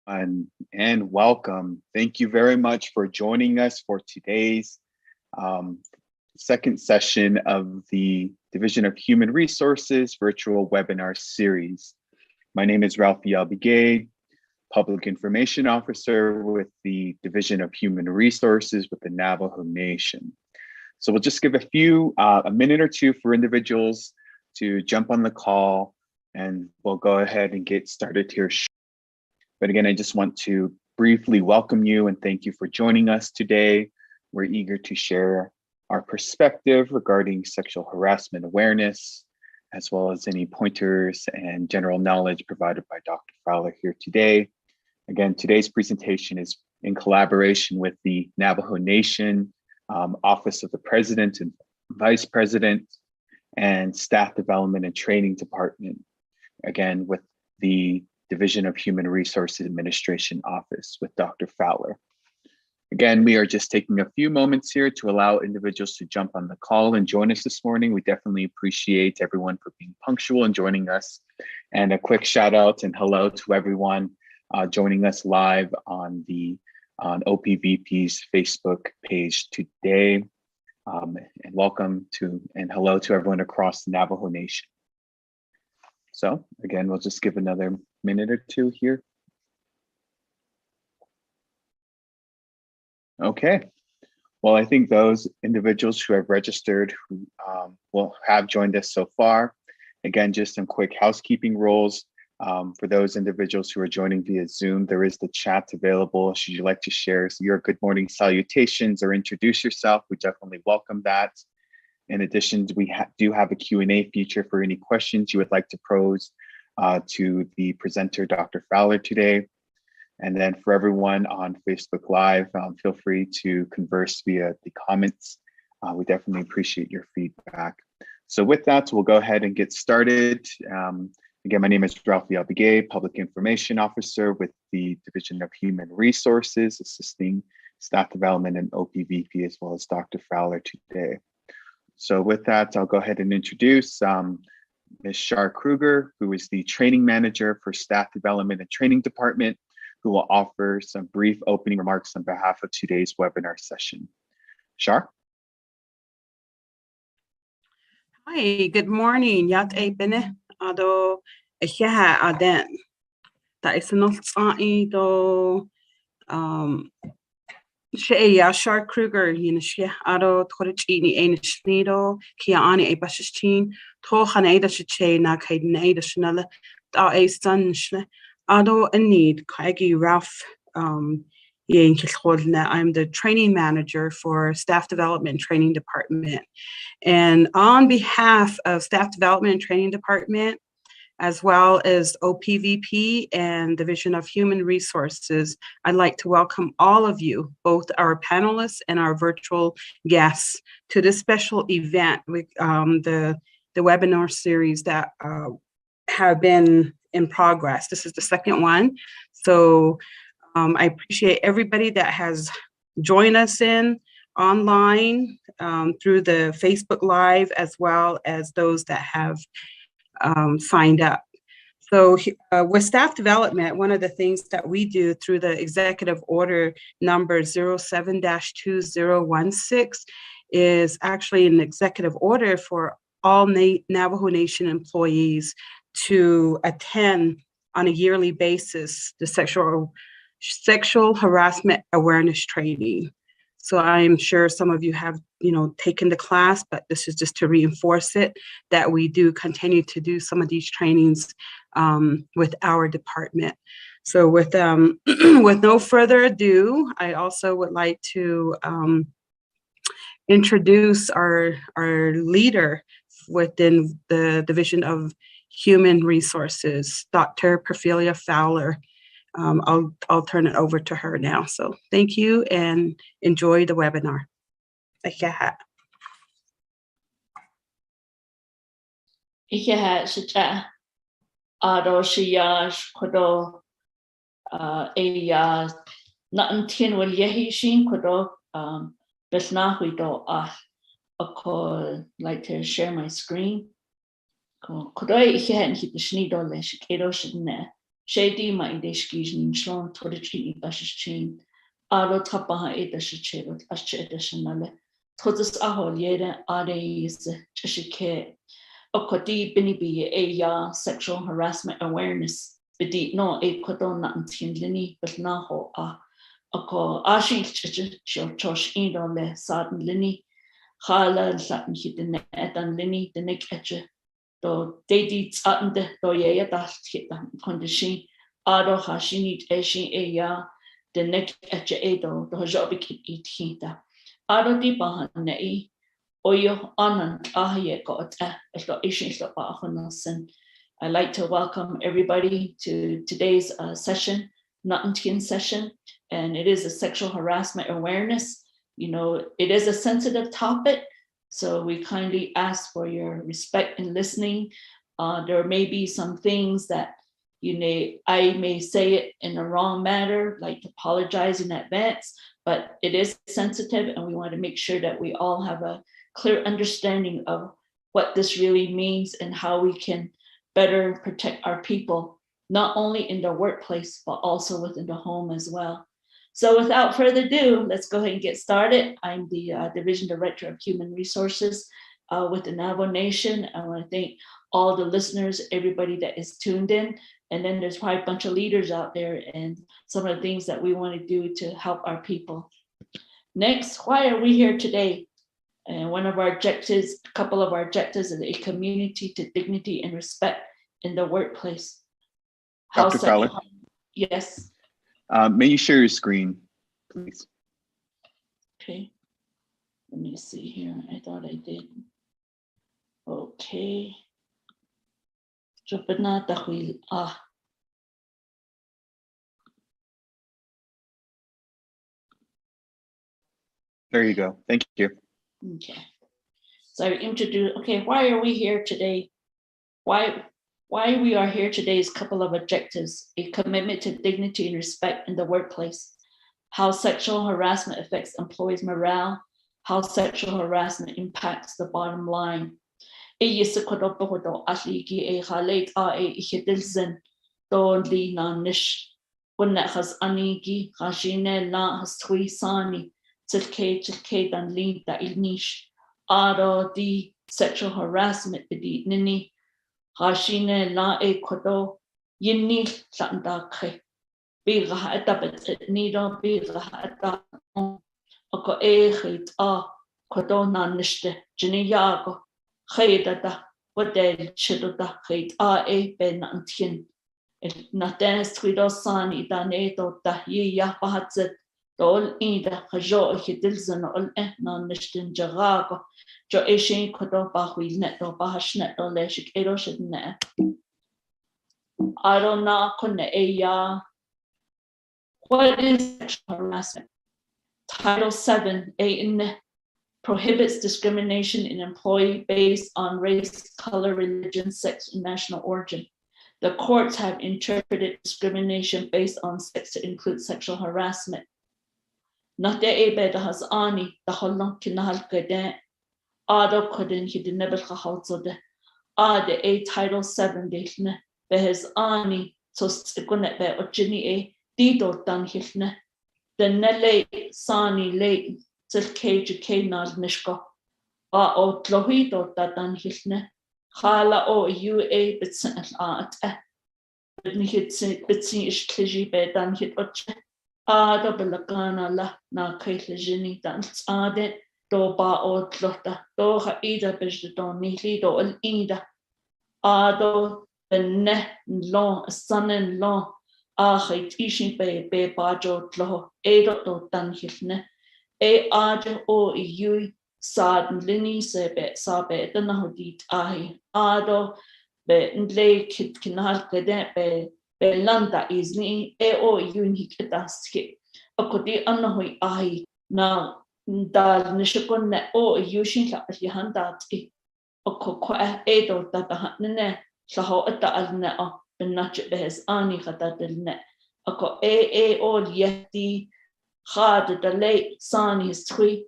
and welcome. Thank you very much for joining us for today's second session of the Division of Human Resources virtual webinar series. My name is Ralphie Albigay, Public Information Officer with the Division of Human Resources with the Navajo Nation. So we'll just give a minute or two for individuals to jump on the call, and we'll go ahead and get started here. But again, I just want to briefly welcome you and thank you for joining us today. We're eager to share our perspective regarding sexual harassment awareness, as well as any pointers and general knowledge provided by Dr. Fowler here today. Again, today's presentation is in collaboration with the Navajo Nation, Office of the President and Vice President, and Staff Development and Training Department, again, with the Division of Human Resources Administration Office with Dr. Fowler. Again, we are just taking a few moments here to allow individuals to jump on the call and join us this morning. We definitely appreciate everyone for being punctual and joining us. And a quick shout out and hello to everyone joining us live on OPVP's Facebook page today. And welcome to and hello to everyone across the Navajo Nation. So again, we'll just give another minute or two here. Okay, well, I think those individuals who have registered who will have joined us so far. Again, just some quick housekeeping rules. For those individuals who are joining via Zoom, there is the chat available should you like to share your good morning salutations or introduce yourself. We definitely welcome that. In addition, we do have a Q&A feature for any questions you would like to pose to the presenter, Dr. Fowler, today. And then for everyone on Facebook Live, feel free to converse via the comments. We definitely appreciate your feedback. So with that, we'll go ahead and get started. Again, my name is Ralphie Albigay, Public Information Officer with the Division of Human Resources, assisting staff development and OPVP, as well as Dr. Fowler today. So with that, I'll go ahead and introduce Ms. Shar Kruger, who is the Training Manager for Staff Development and Training Department, who will offer some brief opening remarks on behalf of today's webinar session. Shar? Hi, good morning. Yat Ebene Ado Eha Aden. That is not do Shea Shar Kruger, Yinishia Ado Torchini Ainishnido, Kiani Ebashin, Tohaneda Shiche, Nakaida Shnella, Da A Sunshle, Ado and Need, Kaigi Ralph. I'm the training manager for Staff Development and Training Department. And on behalf of Staff Development and Training Department, as well as OPVP and Division of Human Resources, I'd like to welcome all of you, both our panelists and our virtual guests, to this special event with the webinar series that have been in progress. This is the second one. So I appreciate everybody that has joined us online through the Facebook Live, as well as those that have signed up. So with staff development, one of the things that we do through the executive order number 07-2016 is actually an executive order for all Navajo Nation employees to attend on a yearly basis the sexual harassment awareness training. So I'm sure some of you have, taken the class, but this is just to reinforce it, that we do continue to do some of these trainings with our department. So with with no further ado, I also would like to introduce our leader within the Division of Human Resources, Dr. Perfilia Fowler. I'll turn it over to her now. So thank you and enjoy the webinar. Nanit'In will yehi shin kodo besna huido like to share my screen. Kodo ihe and hit the shnido le shikedo shidne Shady ma in deshkijin shlon torichin bashchin. Aro tapaha edashchero ashedashanale. Todas ahol yeda is chishike. Okoti binibi ya sexual harassment awareness. Bidi no e kodon natin lini but naho Oko ashi chosh indole sadden lini. Hala latin hidden etan lini the neck etche. Do they did atende do ye dat hit condition. Ado hashini eshin ya the neck etche edo do jobik it hita. Ado di bahan nei. Oyo anan ahaye got I'd like to welcome everybody to today's session, Nanit'In session, and it is a sexual harassment awareness. You know, it is a sensitive topic, so we kindly ask for your respect in listening. There may be some things that I may say it in a wrong manner, like apologize in advance, but it is sensitive, and we want to make sure that we all have a clear understanding of what this really means and how we can better protect our people, not only in the workplace, but also within the home as well. So without further ado, let's go ahead and get started. I'm the Division Director of Human Resources with the Navajo Nation. I want to thank all the listeners, everybody that is tuned in. And then there's probably a bunch of leaders out there and some of the things that we want to do to help our people. Next, why are we here today? And one of our objectives, a couple of our objectives is a community to dignity and respect in the workplace. Dr. Fowler? Yes. May you share your screen, please? Okay. Let me see here. I thought I did. Okay. There you go. Thank you. Okay. So why are we here today? Why we are here today is a couple of objectives: a commitment to dignity and respect in the workplace, how sexual harassment affects employees' morale, how sexual harassment impacts the bottom line. Aro di sexual harassment bidi nini hashine la e kodo yinni landa khe biga eta bet nido biga eta oko e khit kodo na nishte jini yago khayda da wadel chido da khit e ben antin na dance twido sani da neto da ya bahatzet dol ida khajo khidilzan ol na nishtin jagago Jo Eshin Kodo Bahwi Neto Bahashnet Oleshik Eroshidne. Arona Kone Eya. What is sexual harassment? Title 7 A prohibits discrimination in employee based on race, color, religion, sex, and national origin. The courts have interpreted discrimination based on sex to include sexual harassment. Nate Ebe Dahazani, the Holon Kinahal Gaden. Ado couldn't he never de a Title 7 dehne behes ani so sikunet be ochini dido dan hilne the nele sani le til cage kenal nishko o tlohido dan hilne khala o ua bitsen at ni hit bitsi is kliji be dan hit oche ado belakana la na kailejini dan ade do ba o tlota do ha ida bejde do nihli do al ida ado benne long sanen long hait ishin be ba jo tlo edo do dan hilne ado o yu sad lini se be dan hodit ado be ndle kit kinal kede be landa isni o yun hikitaski akoti annahui na dal nishikon ne o yushin la yahanda o ko edo da ne saho ata alne o benach behes ani khata delne ako o yeti khad da le sani stri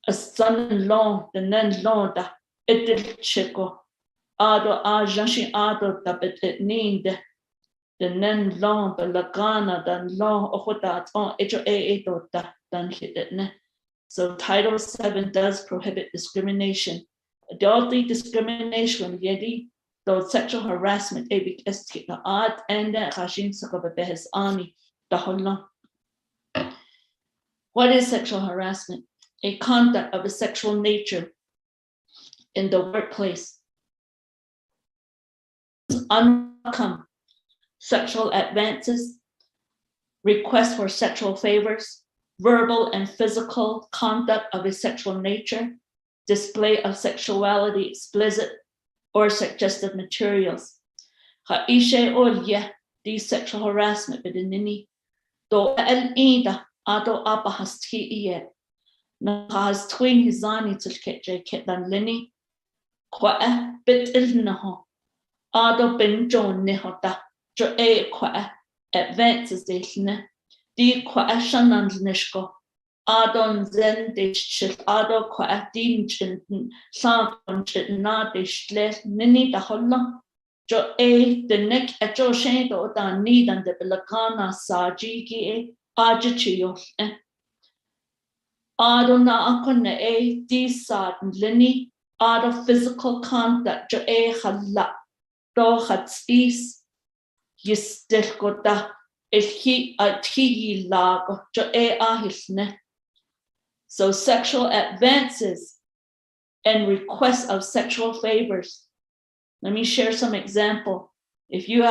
a son long the nen long da edil chiko ado a janshi ado da bet ninde the nen long balagana dan long ohodat on ejo dota dan hitne. So Title 7 does prohibit discrimination. Adultery discrimination yedi though sexual harassment ebik estik na ad and khashin sakabehes ani dahonna. What is sexual harassment? A conduct of a sexual nature in the workplace. Unwelcome sexual advances, requests for sexual favors, verbal and physical conduct of a sexual nature, display of sexuality explicit or suggestive materials. Ha'ishe olye, these sexual harassment bidinini, do el-ida ado abahasti iye, na has twin hizani tilketje ketan lini, kwa bit ilnaho, ado bin jon nihota, jo kwa advances de di kwa shanan nishko, adon zen de shit, ado kwa din chinten, santon chitna de shlet, nini da holla, jo the neck at jo shado da need and the bilakana sajiki ajichio. Ado na akone di sad lini, ado physical contact, jo halla, do hatis. Yistelkota ilhi atiyi lago jo ahisne. So sexual advances and requests of sexual favors. Let me share some example. If you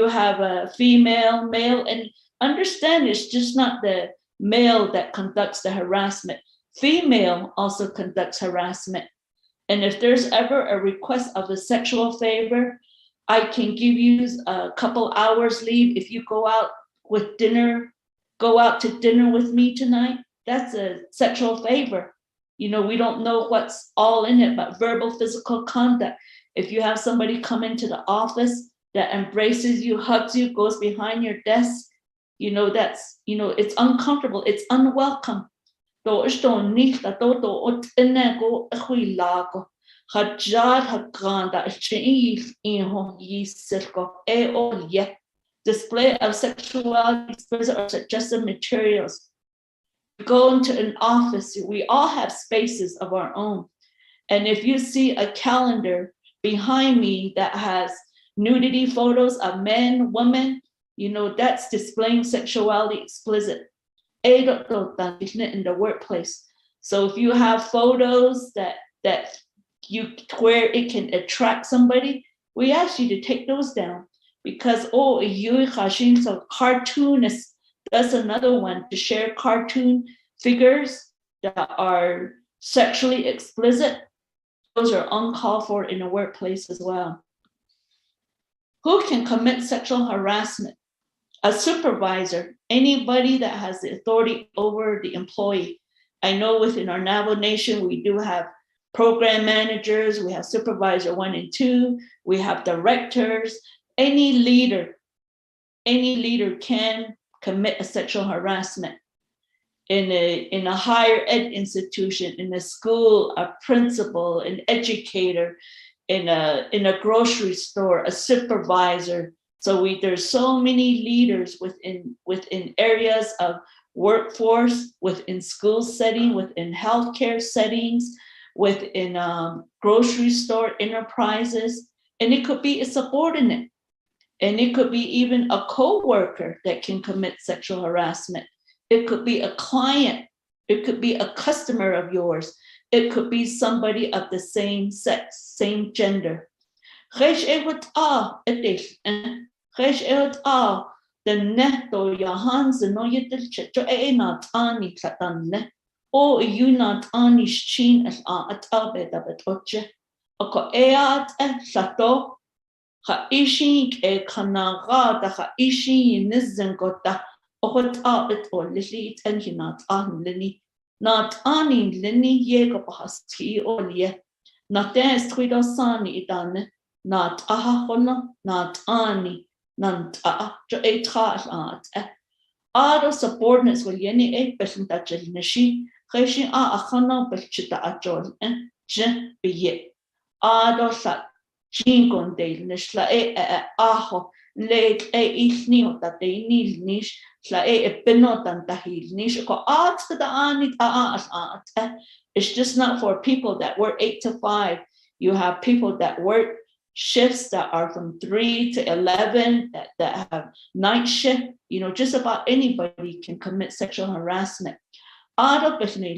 have a female, male, and understand it's just not the male that conducts the harassment. Female also conducts harassment. And if there's ever a request of a sexual favor, I can give you a couple hours leave if you go out to dinner with me tonight. That's a sexual favor. You know, we don't know what's all in it, but verbal, physical conduct. If you have somebody come into the office that embraces you, hugs you, goes behind your desk, it's uncomfortable, it's unwelcome. Hajad Haganda display of sexuality explicit or suggestive materials. You go into an office, we all have spaces of our own. And if you see a calendar behind me that has nudity photos of men, women, that's displaying sexuality explicit in the workplace. So if you have photos that where it can attract somebody, we ask you to take those down because so cartoonists, that's another one, to share cartoon figures that are sexually explicit. Those are uncalled for in a workplace as well. Who can commit sexual harassment? A supervisor, anybody that has the authority over the employee. I know within our Navajo Nation, we do have program managers, we have supervisor 1 and 2, we have directors. Any leader can commit a sexual harassment in a higher ed institution, in a school, a principal, an educator, in a grocery store, a supervisor. So there's so many leaders within areas of workforce, within school setting, within healthcare settings, within grocery store enterprises, and it could be a subordinate, and it could be even a co-worker that can commit sexual harassment. It could be a client, it could be a customer of yours, it could be somebody of the same sex, same gender. The neto Johans no yedil not ani klatan o you not ani shin at abed oche oko eat sato ha ishing kanaga da ha ishi nizen gota okot abet or lili and he not an lini not ani lini yego pasti olye not dance twido sani idan not aha hono not ani not Ado subordinates will yeni person that nashi Reshi achana belchita ajol je biye Ado sa jingon de nishla aho late that they need niche, pinotan tahil niche, it's just not for people that work 8 to 5. You have people that work shifts that are from 3 to 11 that have night shift. Just about anybody can commit sexual harassment. Customer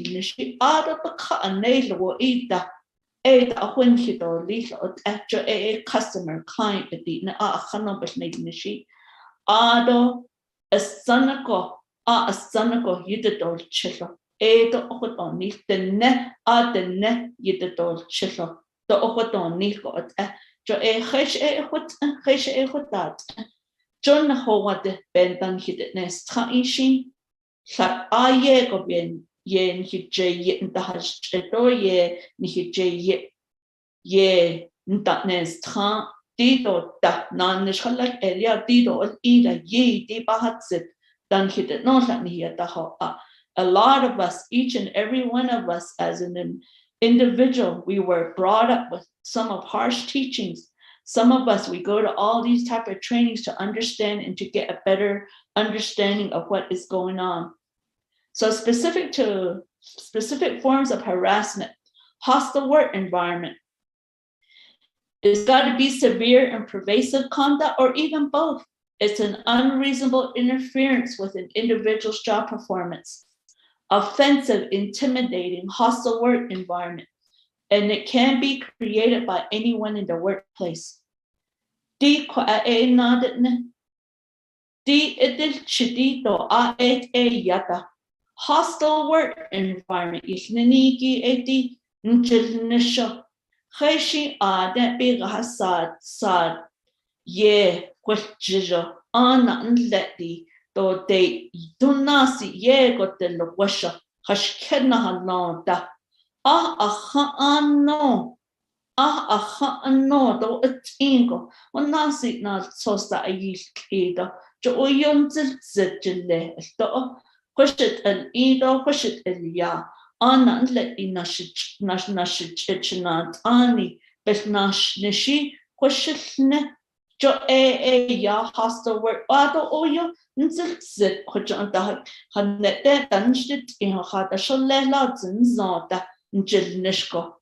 client yidadol chilo. The okotoni the ne yidadol chilo. The okotoni got jo hotat. John Howard bendan hidness traishi. Sat aye go bien yen hije in the hash ye ni hije ye ntatnes tra dido da nan nishalak elia dido ida ye di bahatsit dan hit no that ni a lot of us, each and every one of us as an individual, we were brought up with some of harsh teachings. Some of us, we go to all these type of trainings to understand and to get a better understanding of what is going on. So specific to specific forms of harassment, hostile work environment, it's got to be severe and pervasive conduct or even both. It's an unreasonable interference with an individual's job performance, offensive, intimidating, hostile work environment, and it can be created by anyone in the workplace. Hostile work environment is niniki eti nchilnisho. Heishi that big sad ye questionjo an letty do they do nasi ye got the washa hashkena halonda no do it's ingo one nasi not so sta a yish kida jo yon zile do question an ido question ya an let in nash ani but nash nishi question jo ya hostile work ado oyo nzil zit question da han net dan shit in ha da sholle la zin zota njil nishko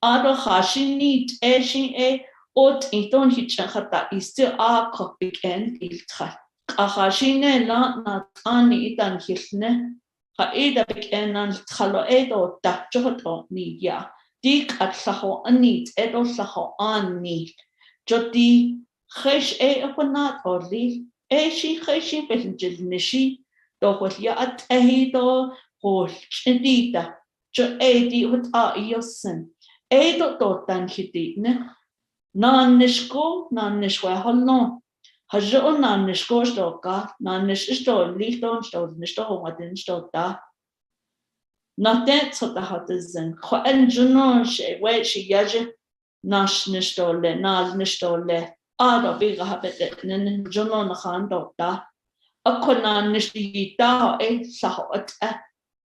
ado hashi need shin ot in ton hita is still a copy and iltra a hashi ne la na ani itan hilne ha ida big enan khalo edo da joto ni ya dik at saho anit edo saho ani joti Hesh upon or leaf, she passenger nishi, do what ya at do, or chendita, jo what are your son? Do tan hitine. Nan nishko, nan nishwa holno. Hajo nan nishko stoka, nan nish sto, leaf don't sto, nisto, what in sto da. Not that so the hot is in. Qua and juno she, where she yaje, nash nistole, naz nistole. Ado big habit nen jono na khando da akona nishita saho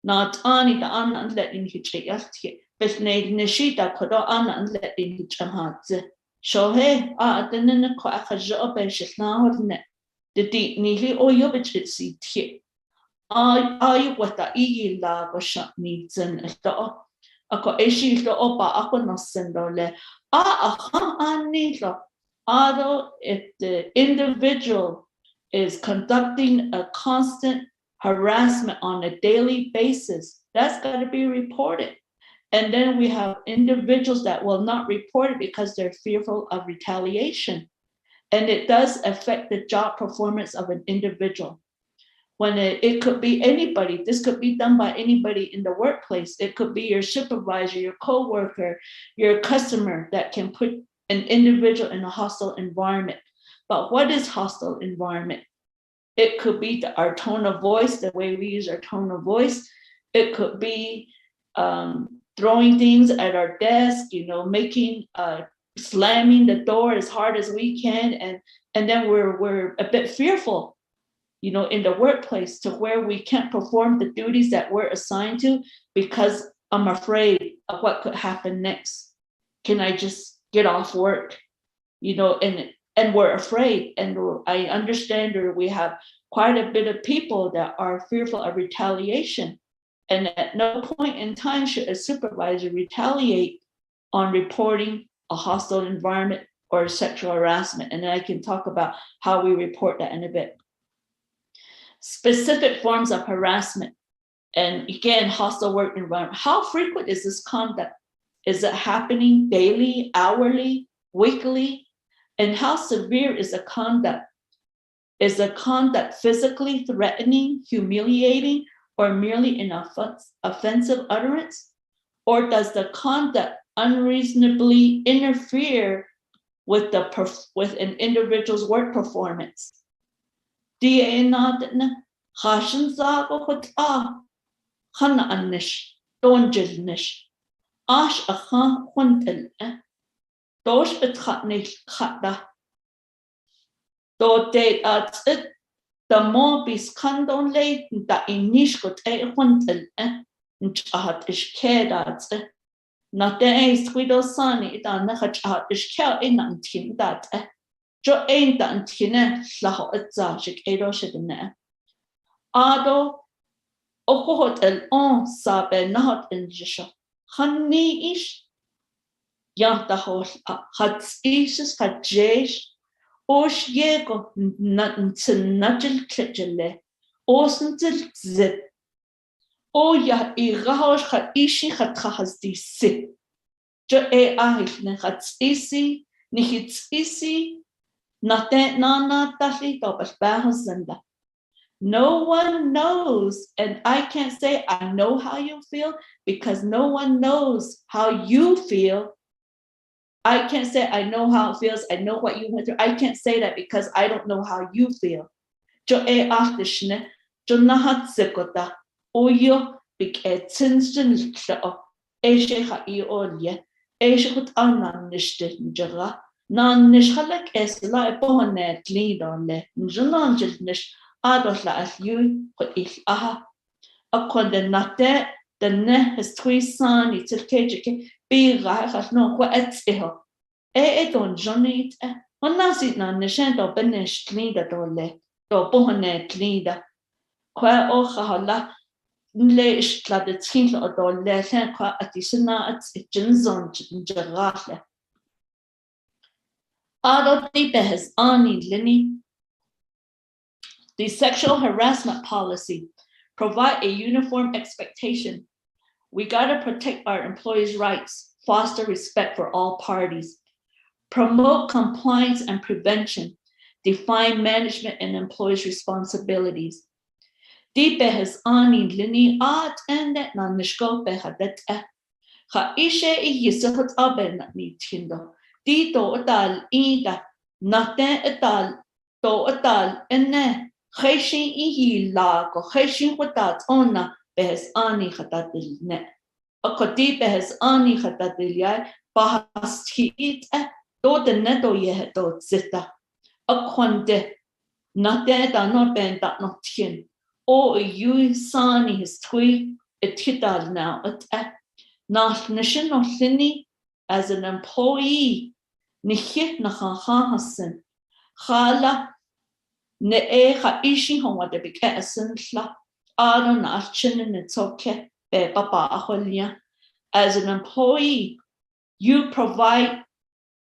not ani da an let in hichiyati but ne nishita kodo an let in hichahatze so he den ko akhajo be shna horne de di nili o yobit si ti ay wata I la go sha ni zen to ako eshi to opa akona sendole ani lo. Although if the individual is conducting a constant harassment on a daily basis, that's got to be reported. And then we have individuals that will not report it because they're fearful of retaliation. And it does affect the job performance of an individual. When it could be anybody, this could be done by anybody in the workplace. It could be your supervisor, your coworker, your customer that can put an individual in a hostile environment. But what is hostile environment? It could be our tone of voice, the way we use our tone of voice. It could be throwing things at our desk, making slamming the door as hard as we can, and then we're a bit fearful, in the workplace to where we can't perform the duties that we're assigned to because I'm afraid of what could happen next. Can I just get off work, and and we're afraid. And I understand that we have quite a bit of people that are fearful of retaliation. And at no point in time should a supervisor retaliate on reporting a hostile environment or sexual harassment. And I can talk about how we report that in a bit. Specific forms of harassment. And again, hostile work environment. How frequent is this conduct? Is it happening daily, hourly, weekly? And how severe is the conduct? Is the conduct physically threatening, humiliating, or merely an offensive utterance? Or does the conduct unreasonably interfere with an individual's work performance? Ash aha huntel dosh betratnil khada do date at it the more bis kandon late da inish got a huntel nchahat ish kedat not the ace widow sunny da nahat ish kel in antin that jo ain't that antine laho etzashik edo shedne ado okohot el on sabe not in jisha Honey ish Yanta hos hats isis hat jesh Osh yego nutnagel klitjele Osentil zip O ya irahosh hat ishi hat has di sit Jo ahich ne hats isi Nihits isi Naten nana tali dobas bahas zenda. No one knows, and I can't say I know how you feel because no one knows how you feel. I can't say I know how it feels, I know what you went through. I can't say that because I don't know how you feel. Jo achtishne, jo nahat zekota, oyo big etinsten leo, esheha I olye, eshehut anan nishte njara, nan nishalek esla epohane glidonle, njanangel nish. Adosla as you put it aha. Upon the nate, the ne has 3 son, it's a cage, be has no what it's ill. Don't Johnny, on Nazi nan, the shant of Benish leader dole, do bohonet leader. Qua ohala, leish clad the tinkle or dole, and qua at the sena at Jinzon Jarate. Adot deep has Annie Linny. The sexual harassment policy provide a uniform expectation. We gotta protect our employees' rights, foster respect for all parties, promote compliance and prevention, define management and employees' responsibilities. Dipe has ani lini at and that nanishko behadet ha ishe yisahut aben ni tindo. Dito atal ida naten atal to atal enne. Kheshin ihi la ko kheshin watat ona behes ani khatatil ne akoti behes ani khatatil ya bahas hit do the neto ye do zita akwande nate da no ben da no tien o you sani his twi it hital now at not nation no lini as an employee nikhit na kha hasen khala Ne ha ishi hon what the big essential Adon Archin and it's okay, Papa Aholia. As an employee, you provide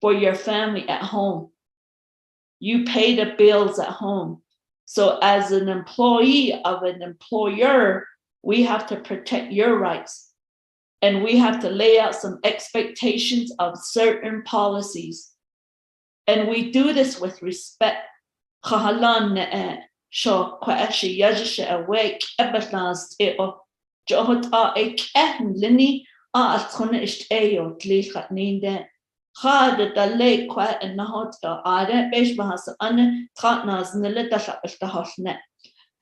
for your family at home. You pay the bills at home. So as an employee of an employer, we have to protect your rights. And we have to lay out some expectations of certain policies. And we do this with respect. Khahalan sho kwashi yajish awake ebatlas eo johot lini atkhona ist eyo tlikhat ninde khad da le kwa nahot ada besh bahas an tratnas nile da.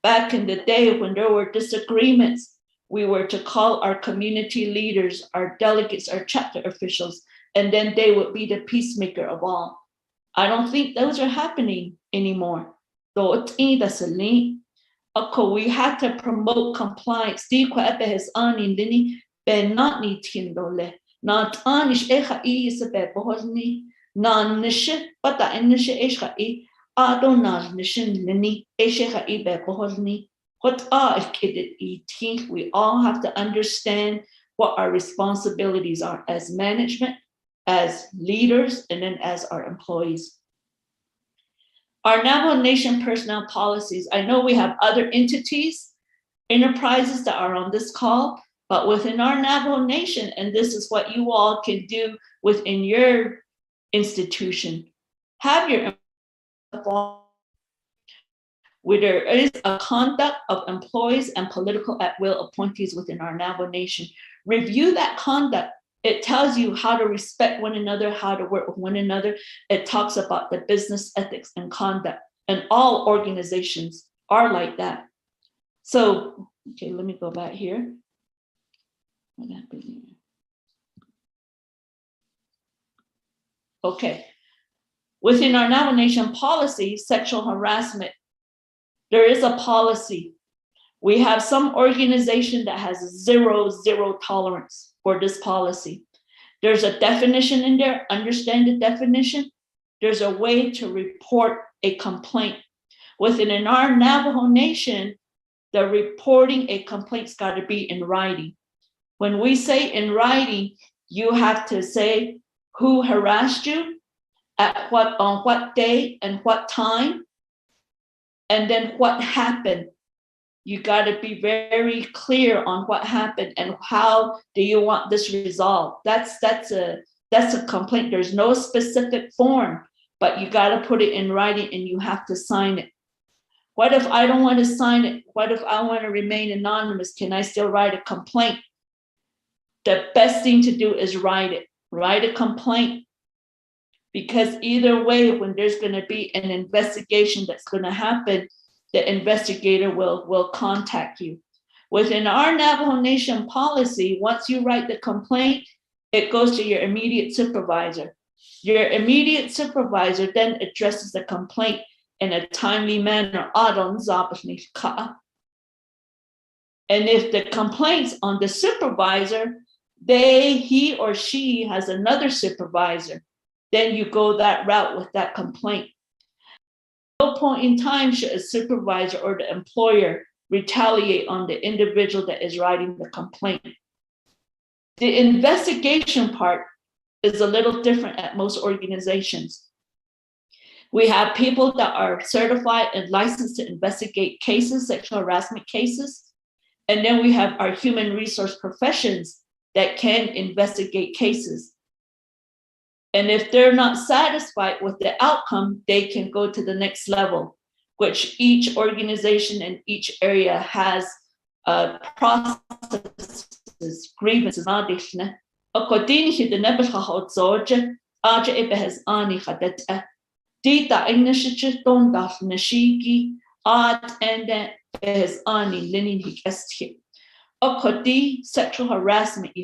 Back in the day when there were disagreements, we were to call our community leaders, our delegates, our chapter officials, and then they would be the peacemaker of all. I don't think those are happening anymore. We had to promote compliance. Not anish echa is a nan nishe bata nishe esha e adonal nishin lini esha e bekoholni what are kidded e we all have to understand what our responsibilities are as management, as leaders, and then as our employees. Our Navajo Nation personnel policies, I know we have other entities, enterprises that are on this call, but within our Navajo Nation, and this is what you all can do within your institution, have your where there is a conduct of employees and political at-will appointees within our Navajo Nation. Review that conduct. It tells you how to respect one another, how to work with one another. It talks about the business ethics and conduct, and all organizations are like that. So, okay, let me go back here. What happened here? Okay. Within our Navajo Nation policy, sexual harassment, there is a policy. We have some organization that has zero tolerance for this policy. There's a definition in there, understand the definition. There's a way to report a complaint. Within our Navajo Nation, the reporting a complaint's got to be in writing. When we say in writing, you have to say who harassed you, on what day and what time, and then what happened. You got to be very clear on what happened and how do you want this resolved. That's a complaint. There's no specific form, but you got to put it in writing and you have to sign it. What if I don't want to sign it? What if I want to remain anonymous? Can I still write a complaint? The best thing to do is write it. Write a complaint. Because either way, when there's going to be an investigation that's going to happen, the investigator will contact you. Within our Navajo Nation policy, once you write the complaint, it goes to your immediate supervisor. Your immediate supervisor then addresses the complaint in a timely manner. And if the complaint's on the supervisor, he or she has another supervisor. Then you go that route with that complaint. At no point in time should a supervisor or the employer retaliate on the individual that is writing the complaint. The investigation part is a little different at most organizations. We have people that are certified and licensed to investigate cases, sexual harassment cases. And then we have our human resource professions that can investigate cases. And if they're not satisfied with the outcome, they can go to the next level, which each organization in each area has processes, grievances. Sexual harassment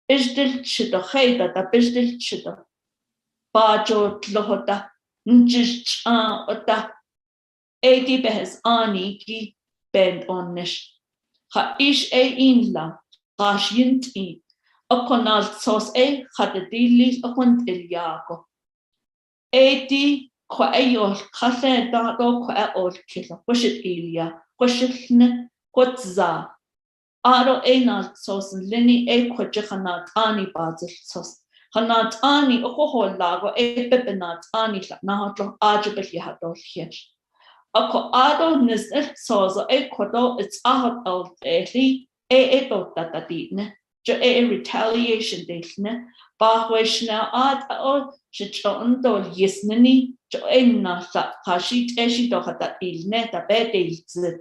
Bijdil chido khayda da bijdil chido. Bajo tlohota njish ota. Edi behes ani ki bend on nish. Ha ish inla gash yinti. Okonal sos khadadili okont ilyago. Edi kwa ayol khase da do kwa ol kilo. Kwashit ilya. Kwashitne kwatza. Aro einal sos lini kwajikhanat ani bazil sos. Hanat ani okoho lago bebenat ani la nahatlo ajabel yahatol hish. Ako ado nisnil sos kwado it's ahat al eli eto tatadine. Jo retaliation delne. Bahweshna ad o shichon dol yisnini jo na sa kashit eshi dohatat ilne ta bedil zit.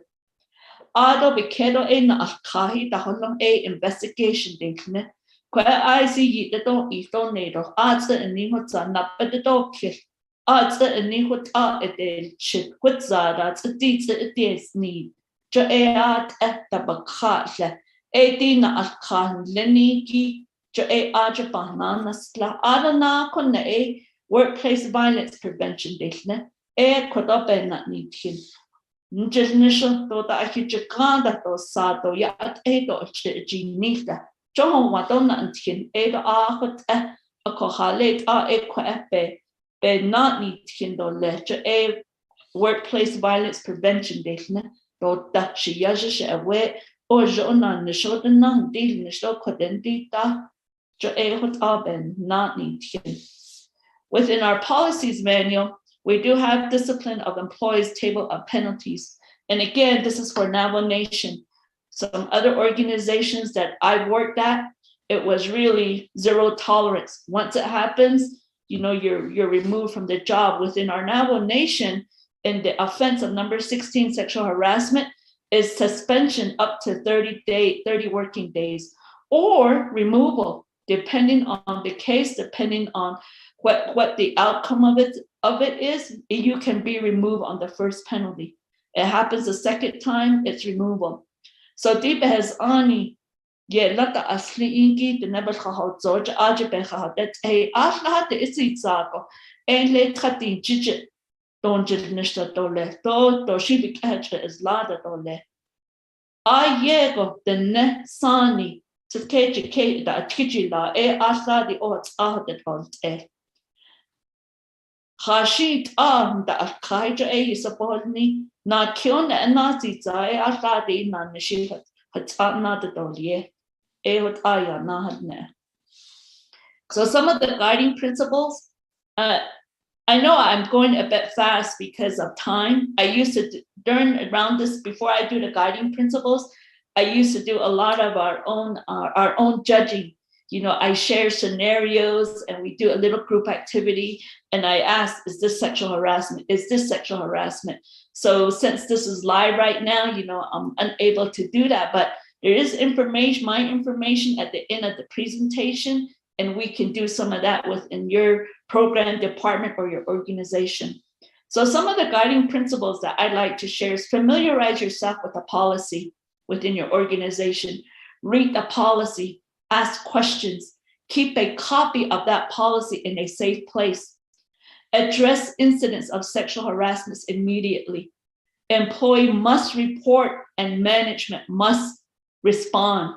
Ado bekedo na alkahi da holong investigation dinkne. Kwa I see the don't eat on nato. Adsa and nihotza nap at the dog kill. Adsa and nihot edel chip. Qutzada, a deeds at this need. Jo at the bakasha. Dina alkan leniki. Jo aja bananas la adana kone workplace violence prevention dinkne. Quadobe not need him. Njishnisha to da akijikanda to sato ya at edo chinita. John Wadona and Tin Edo Ahot a kohale ta e kwepe be not need kindo le a workplace violence prevention defne do that she yaje away or jona ne shoden na deal ne sto kodentita a hot aben not need kin. Within our policies manual, we do have discipline of employees table of penalties. And again, this is for Navajo Nation. Some other organizations that I've worked at, it was really zero tolerance. Once it happens, you're removed from the job. Within our Navajo Nation, in the offense of number 16, sexual harassment, is suspension up to 30 working days, or removal, depending on the case, depending on what the outcome of it is. You can be removed on the first penalty. It happens the second time, it's removal. So deep has ani lata asli ingi the never khahot zoj aje be khahat e asla de isitsako en le khati jije don jil nishta dole to shi bi kache is lada dole ayego the ne sani to keje da kiji la e asla di ot ahde dole Hashit da kaija e supportni na kion and nazi zai asadi na nishi hatana the dolie e hot aya na hadne. So some of the guiding principles, I know I'm going a bit fast because of time. I used to around this before I do the guiding principles, I used to do a lot of our own judging. I share scenarios and we do a little group activity. And I ask, is this sexual harassment? Is this sexual harassment? So since this is live right now, I'm unable to do that, but there is my information at the end of the presentation, and we can do some of that within your program department or your organization. So some of the guiding principles that I'd like to share is familiarize yourself with a policy within your organization, read the policy, ask questions, keep a copy of that policy in a safe place. Address incidents of sexual harassment immediately. Employee must report and management must respond.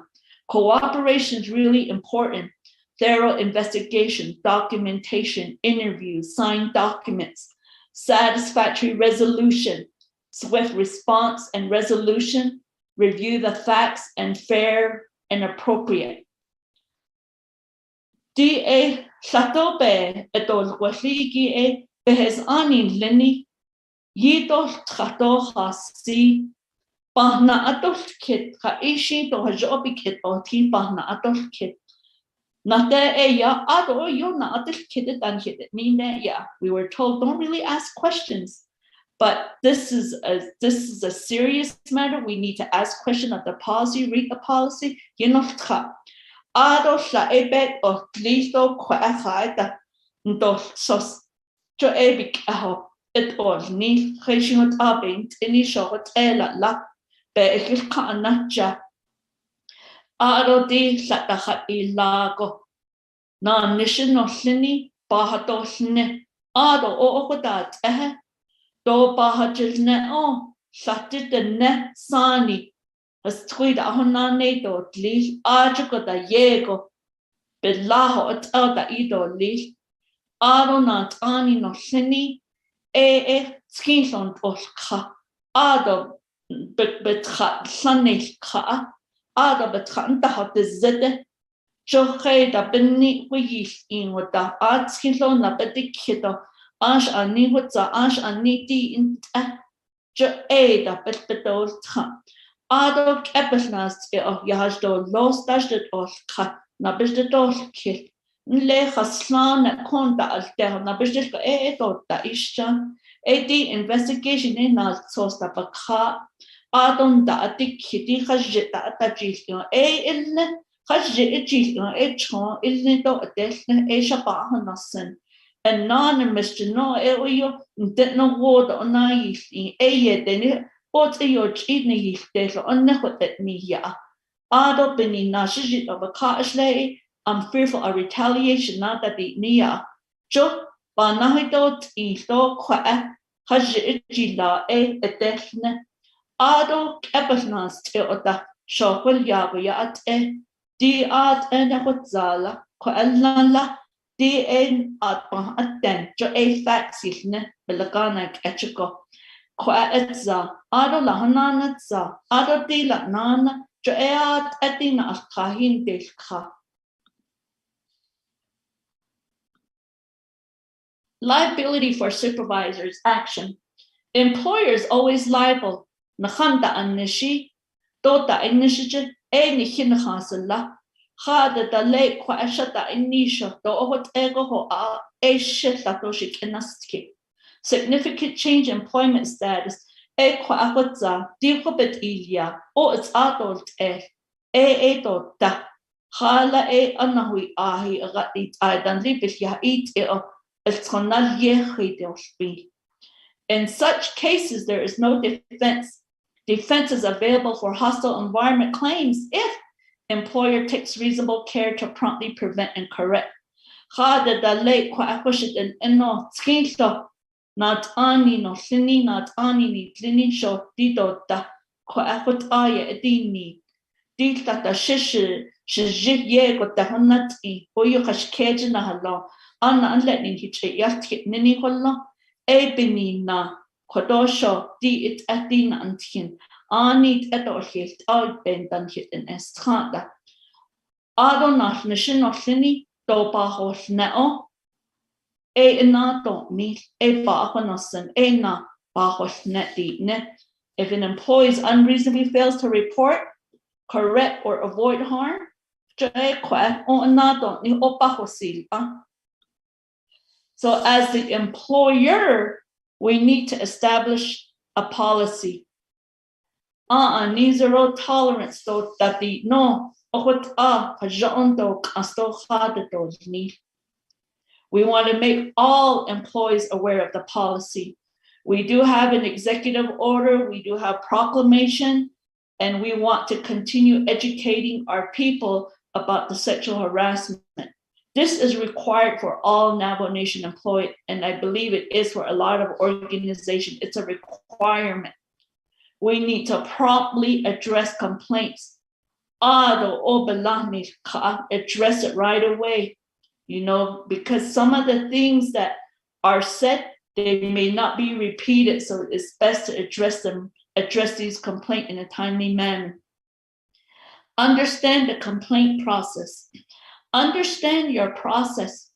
Cooperation is really important. Thorough investigation, documentation, interviews, signed documents, satisfactory resolution, swift response and resolution, review the facts and fair and appropriate. DA Shatobe etol Wasligi e behes ani lini Yito Trato Hasi Bahna Atol Kit Kaishi to Hajobi Kit or Team Bahna Atol Kit. Nate ya ado yo na atil kid and hit it. Yeah, we were told don't really ask questions. But this is a serious matter. We need to ask questions of the policy, read the policy. Ado sha ebet o listo kwahaita ndo sos jo ebik aho et or ni khishot abint ini shot ela la be ikil kanacha ado di sata khat ilago na nishin no lini bahato ne ado o okodat do bahajilne o satit ne sani as tweed ahonane do li ajuko da yego belaho at da ido li ado na tani no lini skinson oska ado betrat sanil ka ado betrat da hat zede joche da benni wis in wat da skinson na betikito ash ani wat za ash ani ti in jo da betbetol tra ado epesnas yahdo los dashed oska na besdol kit le khaslan konta alter na besdel do da isha di investigation in na sosta bakha adon da atikiti khajta tajil ilne khajti chon ilne do adelne shaba hanasen anonymous no yo didn't know what on I deni what your chidney yifte on nehotet me ya ado beni nashit of a kashle. I'm fearful of retaliation, not that the nia jo banahidot ito kwa hajila etefne ado epasnas teota shokul yago ya di at and a hotzala kwa la DN at Aten, Jo A Faxilne, Belaganak Etchico, Qua Etza, Ado Lahananatza, Ado de la Nana, Jo Eat Etina at Kahin Delka. Liability for supervisors action. Employers always liable. Nakhanda Anishi, Dota Inishij, Any Hinahasala. Hada da late quashata inisha, do what ego ho a shit that doshik enaski. Significant change in employment status, e quahoza, dicobet ilia, or its adult dota. Hala anahui ahi agat idan libit ya eat it it's conal ye. In such cases, there is no defense. Defense is available for hostile environment claims if employer takes reasonable care to promptly prevent and correct. Hada da late kwa akwashit and eno skinto not ani no sini not ani ni lini sho dito da kwa akwat aya edini dita da shishi shiji ye go da honati o yu kashkeji na halo anna anletning hiche yat nini holo e benina kodosho di it atina antin. Anit etorhilt out bendan hit in estrada. Adonach nishin oslini do bahos neo. Na don't need a bahonosen na bahos net net. If an employee unreasonably fails to report, correct, or avoid harm, so as the employer, we need to establish a policy. Zero tolerance to that the no we want to make all employees aware of the policy. We do have an executive order, we do have proclamation, and we want to continue educating our people about the sexual harassment. This is required for all Navajo Nation employees, and I believe it is for a lot of organizations. It's a requirement. We need to promptly address complaints. Address it right away, because some of the things that are said, they may not be repeated, so it's best to address these complaints in a timely manner. Understand the complaint process. Understand your process.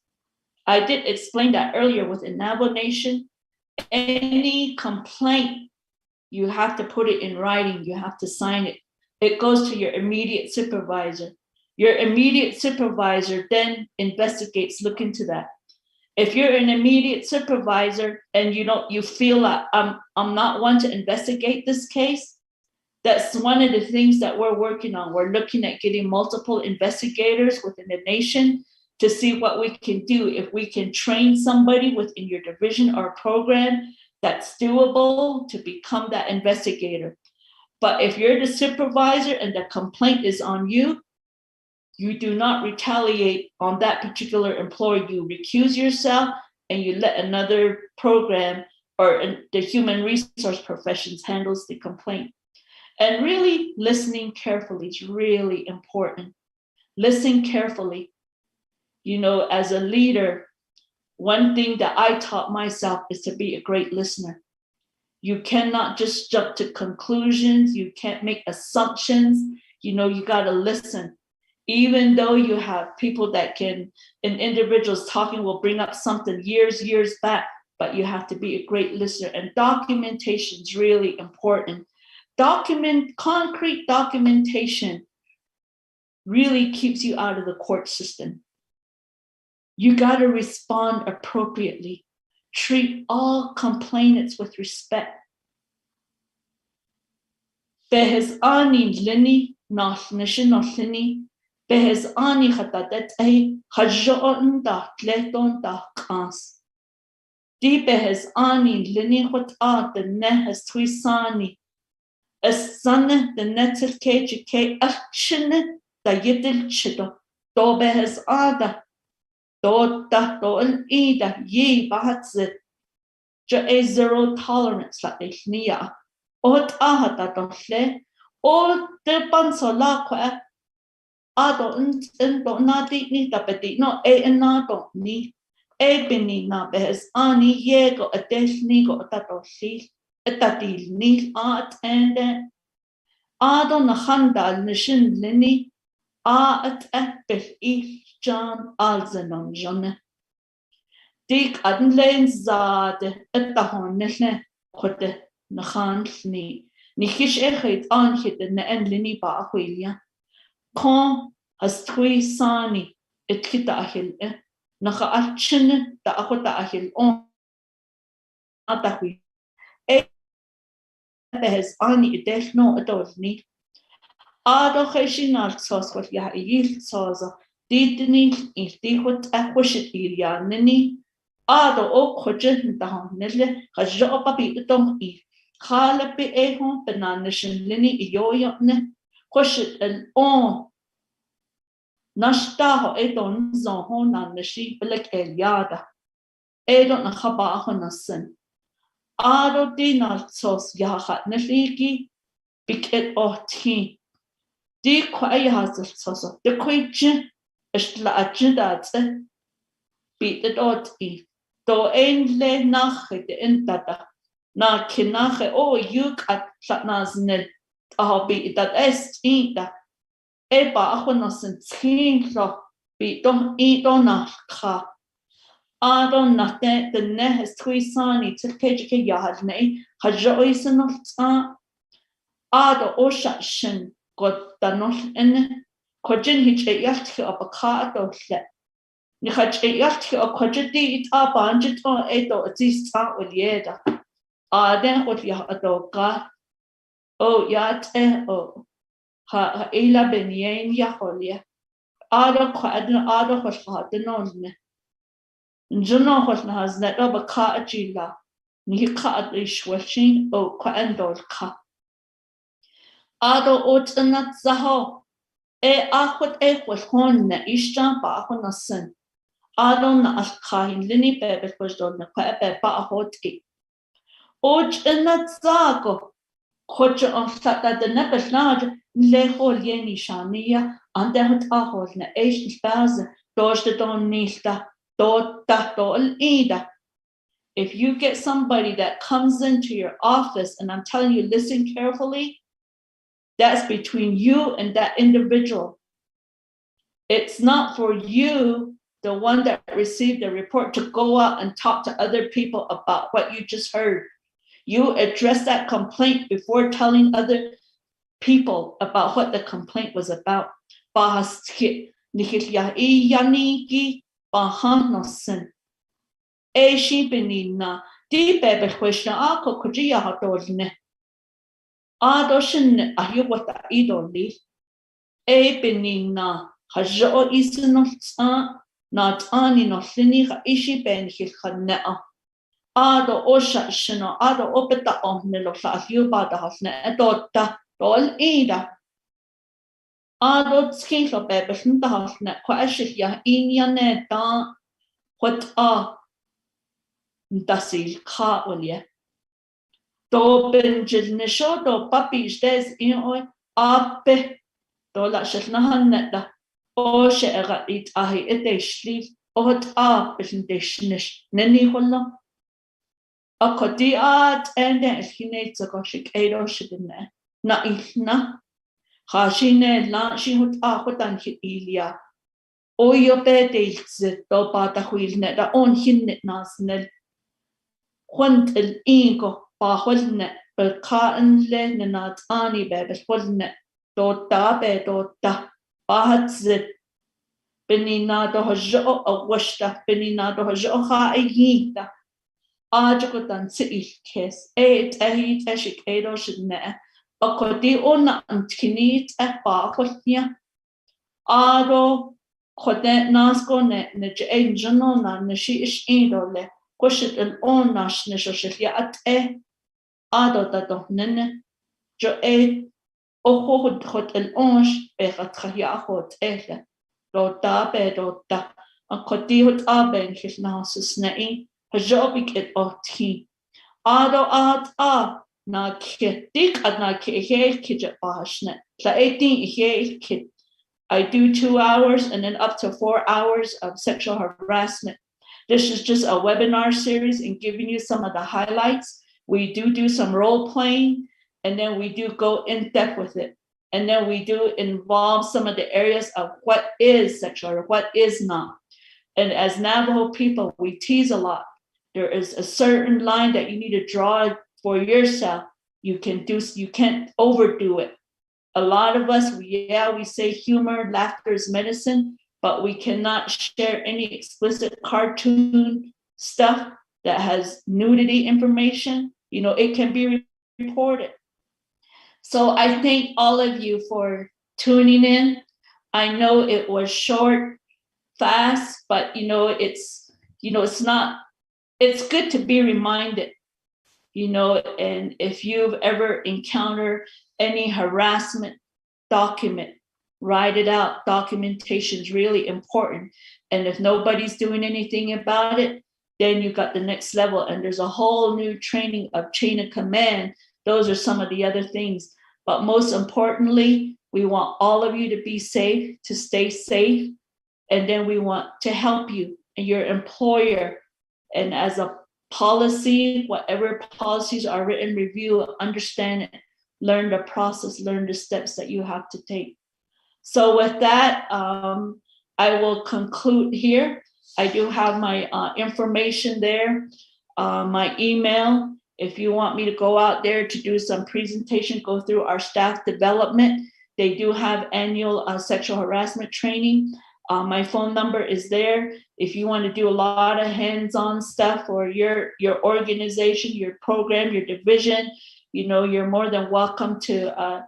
I did explain that earlier within Navajo Nation. Any complaint, you have to put it in writing, you have to sign it. It goes to your immediate supervisor. Your immediate supervisor then investigates, look into that. If you're an immediate supervisor and you feel like I'm not one to investigate this case, that's one of the things that we're working on. We're looking at getting multiple investigators within the nation to see what we can do. If we can train somebody within your division or program that's doable to become that investigator. But if you're the supervisor and the complaint is on you, you do not retaliate on that particular employee. You recuse yourself and you let another program or the human resource professions handles the complaint. And really listening carefully is really important. Listen carefully. As a leader, one thing that I taught myself is to be a great listener. You cannot just jump to conclusions. You can't make assumptions. You got to listen. Even though you have people that and individuals talking will bring up something years back, but you have to be a great listener. And documentation is really important. Concrete documentation really keeps you out of the court system. You got to respond appropriately. Treat all complainants with respect. Behez ani lini nasnishin noslini. Behez ani khatatet ay khajjon da tleton da kans. Di behez ani lini khot the nehes twisani. As son the netel ke action da yedil chido. Do behez ada. Do an ida ye bahatsit. Jo a zero tolerance la nia. Ot ahata dosle. O de bansola kwa. ado in do na di ni tapeti no na do ni bini na behes ani yego adeshni go tatoshi etatil ni attende ado na handal nishin lini at epel John alzenon jonne dik adlen zade etahon nesne khote na khan ni khish ekhit an khit na enlini ba akhwilia kon has thui sani etkita ahil na kha achin ta akhota ahil on atahwi behes ani edeshno adolni ado kheshinal sos khot ya yil sosa ditni irtikhot akhwishit ilya nini ado o khoje ta nelle khajo papi tong I khala pe ehon benanishin lini yoyone khoshit el on nashta edon zon nashi belek eliada edon na khaba khonasen ado dinal sos ya khat naliki biket othi di kwai hazal soso de kwai istla ajidat bitet oti do ein le nach de intata na kinache o yuk at satnaznel bi dat est ida eba achonasen tskinglo bi don na kha adon na de ne has twisani tilkejike yahadne hajoisen of ado oshin god danol en kojin hich yalt op a ka dohle ni hach yalt op kojiti it abanjit on edo atist ulieda aden ot ya adoka o yat o ha ila benien ya holia ado kwadn ado khosha denonne njono khosna hazna op a ka ajila ni ka adishwashin o kwandol ka ado otnat zaho akhot khon na ishta ba khonasen ado na alkhain lini bebe khosdon na pe ba hotki otnat zago khoch on sata de nebelnaj le khol yeni shania ande hot ahol na eish baz doshte don nilta dota dol ida. If you get somebody that comes into your office, and I'm telling you, listen carefully, that's between you and that individual. It's not for you, the one that received the report, to go out and talk to other people about what you just heard. You address that complaint before telling other people about what the complaint was about. Di bebe question ako kujiya hatolne. Adoshin ahyuwata idoli. Benina hajo isinot not ani no lini ishi ben hilkhanea. Ado osha shino ado opeta omnelo la hyuba da hasne edota dol ida. Ado skilo bebe shinta hasne kwashik ya inyane da what dasil ka olye. Do benjil nisho do papi stes in oi ape do la shlnahan neta o she'egat it ahi eteshli ot bishndeshnish neni holla akoti at ende eskinate zakoshik edo shidne na ilna khashine la shihut ahotan hilia o yope deilz do pata huilne da on hinnet nasnel kwant el ingo باخولنا بالقائن لنا ناتاني بابخولنا دوتا بدوتا باهتزت بنينا دوهجو أوشتا بنينا دوهجو خائييتا آجكو تنسئل كيس تأهيت أشك أيدو شدنا أقودي أونا أنتكنيت باخولنا آدو خودنا ناسكو نجأين جنونا نشيش إيدو له كوشت الأون ناش نشوشت يأت ado tato nene jo ojo hot el onsh begat khaya hot ele do ta be do ta akoti hot aben khishna susnai hajobik et othi ado at na ketik at na ke he kije pashne la etin he kit I do 2 hours and then up to 4 hours of sexual harassment. This is just a webinar series and giving you some of the highlights. We do some role playing, and then we do go in depth with it. And then we do involve some of the areas of what is sexual or what is not. And as Navajo people, we tease a lot. There is a certain line that you need to draw for yourself. You can't overdo it. A lot of us, we say humor, laughter is medicine, but we cannot share any explicit cartoon stuff that has nudity information. It can be reported. So I thank all of you for tuning in. I know it was short, fast, but it's good to be reminded, and if you've ever encountered any harassment, document, write it out. Documentation is really important. And if nobody's doing anything about it, then you got the next level. And there's a whole new training of chain of command. Those are some of the other things. But most importantly, we want all of you to be safe, to stay safe. And then we want to help you and your employer. And as a policy, whatever policies are written, review, understand it, learn the process, learn the steps that you have to take. So with that, I will conclude here. I do have my information there, my email. If you want me to go out there to do some presentation, go through our staff development. They do have annual sexual harassment training. My phone number is there. If you want to do a lot of hands-on stuff for your organization, your program, your division, you're more than welcome to,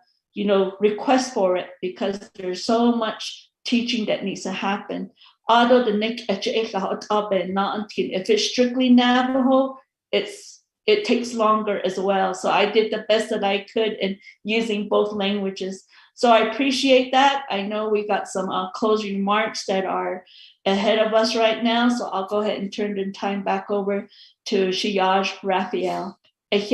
request for it, because there's so much teaching that needs to happen. Although if it's strictly Navajo, it takes longer as well. So I did the best that I could in using both languages. So I appreciate that. I know we got some closing remarks that are ahead of us right now. So I'll go ahead and turn the time back over to Shiyaj Raphael. Thank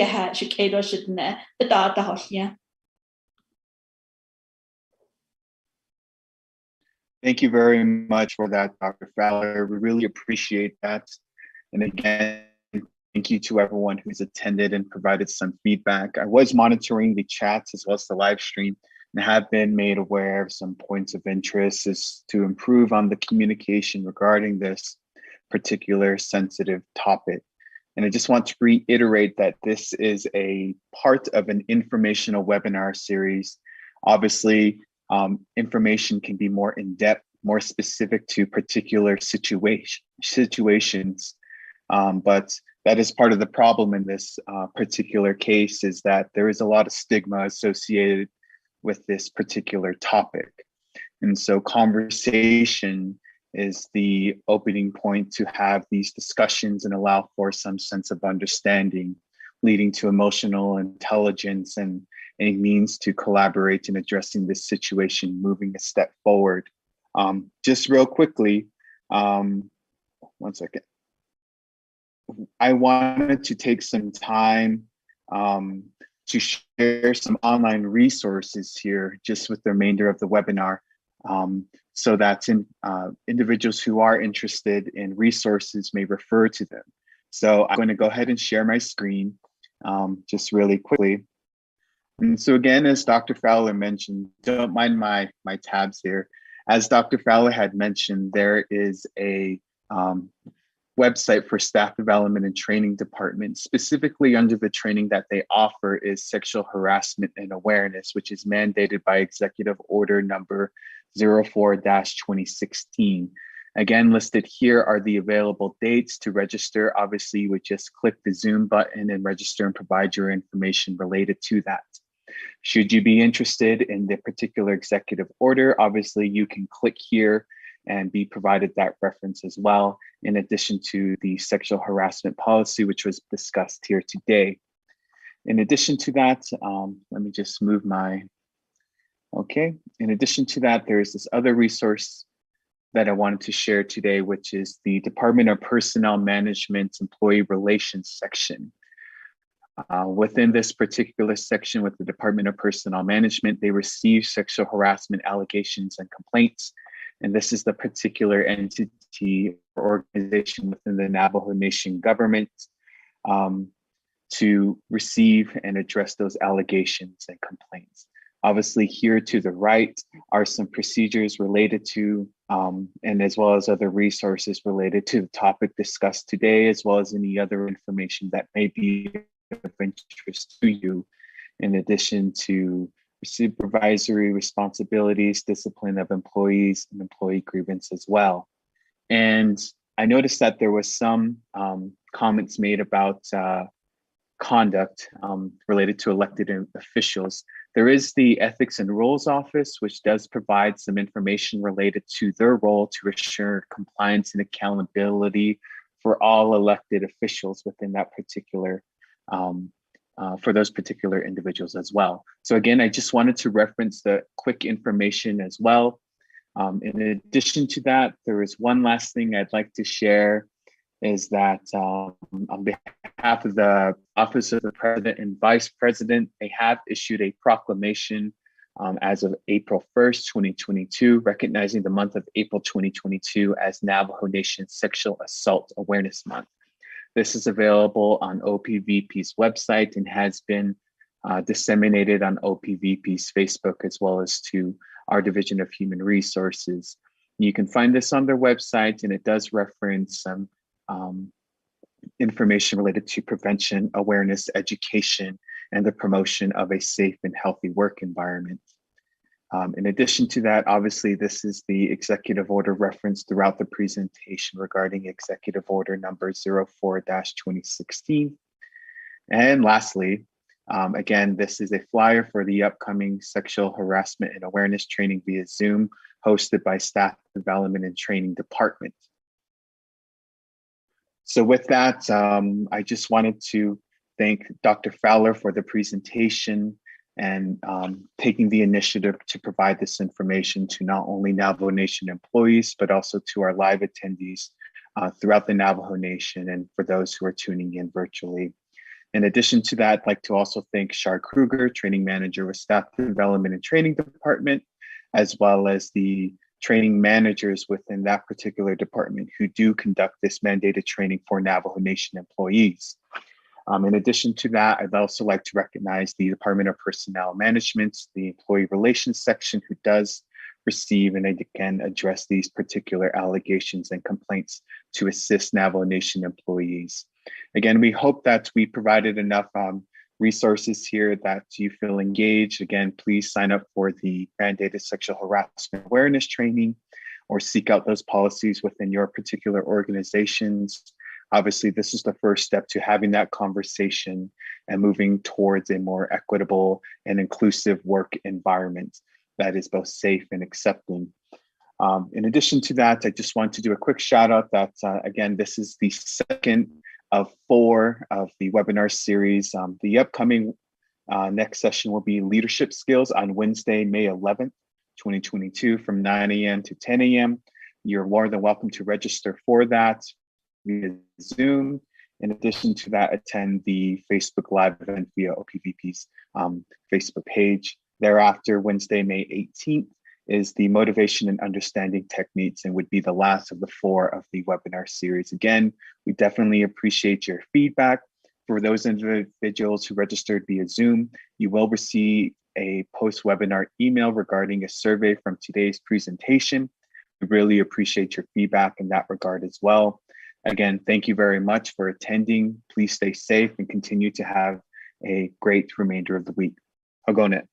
you very much for that, Dr. Fowler. We really appreciate that. And again, thank you to everyone who's attended and provided some feedback. I was monitoring the chats as well as the live stream and have been made aware of some points of interest as to improve on the communication regarding this particular sensitive topic. And I just want to reiterate that this is a part of an informational webinar series. Obviously, information can be more in-depth, more specific to particular situations, but that is part of the problem in this particular case, is that there is a lot of stigma associated with this particular topic. And so conversation is the opening point to have these discussions and allow for some sense of understanding, leading to emotional intelligence and a means to collaborate in addressing this situation, moving a step forward. Just real quickly, 1 second. I wanted to take some time to share some online resources here just with the remainder of the webinar, so that individuals who are interested in resources may refer to them. So I'm going to go ahead and share my screen just really quickly. And so again, as Dr. Fowler mentioned, don't mind my tabs here. As Dr. Fowler had mentioned, there is a website for staff development and training department. Specifically under the training that they offer is sexual harassment and awareness, which is mandated by Executive Order number 04-2016. Again, listed here are the available dates to register. Obviously, you would just click the Zoom button and register and provide your information related to that. Should you be interested in the particular executive order, obviously you can click here and be provided that reference as well, in addition to the sexual harassment policy, which was discussed here today. In addition to that, let me just move my, okay. In addition to that, there is this other resource that I wanted to share today, which is the Department of Personnel Management Employee Relations section. Within this particular section with the Department of Personnel Management, they receive sexual harassment allegations and complaints. And this is the particular entity or organization within the Navajo Nation government to receive and address those allegations and complaints. Obviously, here to the right are some procedures related to, and as well as other resources related to the topic discussed today, as well as any other information that may be of interest to you, in addition to supervisory responsibilities, discipline of employees, and employee grievance as well. And I noticed that there was some comments made about conduct related to elected officials. There is the Ethics and Rules Office, which does provide some information related to their role to assure compliance and accountability for all elected officials within that particular, for those particular individuals as well. So again, I just wanted to reference the quick information as well. In addition to that, there is one last thing I'd like to share, is that on behalf of the Office of the President and Vice President, they have issued a proclamation as of April 1st, 2022, recognizing the month of April 2022 as Navajo Nation Sexual Assault Awareness Month. This is available on OPVP's website and has been disseminated on OPVP's Facebook, as well as to our Division of Human Resources. You can find this on their website, and it does reference some information related to prevention, awareness, education, and the promotion of a safe and healthy work environment. In addition to that, obviously, this is the executive order referenced throughout the presentation regarding executive order number 04-2016. And lastly, again, this is a flyer for the upcoming sexual harassment and awareness training via Zoom, hosted by Staff Development and Training Department. So with that, I just wanted to thank Dr. Fowler for the presentation and taking the initiative to provide this information to not only Navajo Nation employees, but also to our live attendees throughout the Navajo Nation and for those who are tuning in virtually. In addition to that, I'd like to also thank Shar Kruger, Training Manager with Staff Development and Training Department, as well as the training managers within that particular department who do conduct this mandated training for Navajo Nation employees. In addition to that, I'd also like to recognize the Department of Personnel Management, the Employee Relations section, who does receive and again address these particular allegations and complaints to assist Navajo Nation employees. Again, we hope that we provided enough resources here that you feel engaged. Again, please sign up for the mandated sexual harassment awareness training or seek out those policies within your particular organizations. Obviously, this is the first step to having that conversation and moving towards a more equitable and inclusive work environment that is both safe and accepting. In addition to that, I just want to do a quick shout out that, again, this is the second of 4 of the webinar series. The upcoming next session will be Leadership Skills on Wednesday, May 11th, 2022 from 9 a.m. to 10 a.m. You're more than welcome to register for that via Zoom. In addition to that, attend the Facebook Live event via OPVP's Facebook page. Thereafter, Wednesday, May 18th, is the Motivation and Understanding Techniques and would be the last of the 4 of the webinar series. Again, we definitely appreciate your feedback. For those individuals who registered via Zoom, you will receive a post-webinar email regarding a survey from today's presentation. We really appreciate your feedback in that regard as well. Again, thank you very much for attending. Please stay safe and continue to have a great remainder of the week. Hagonet.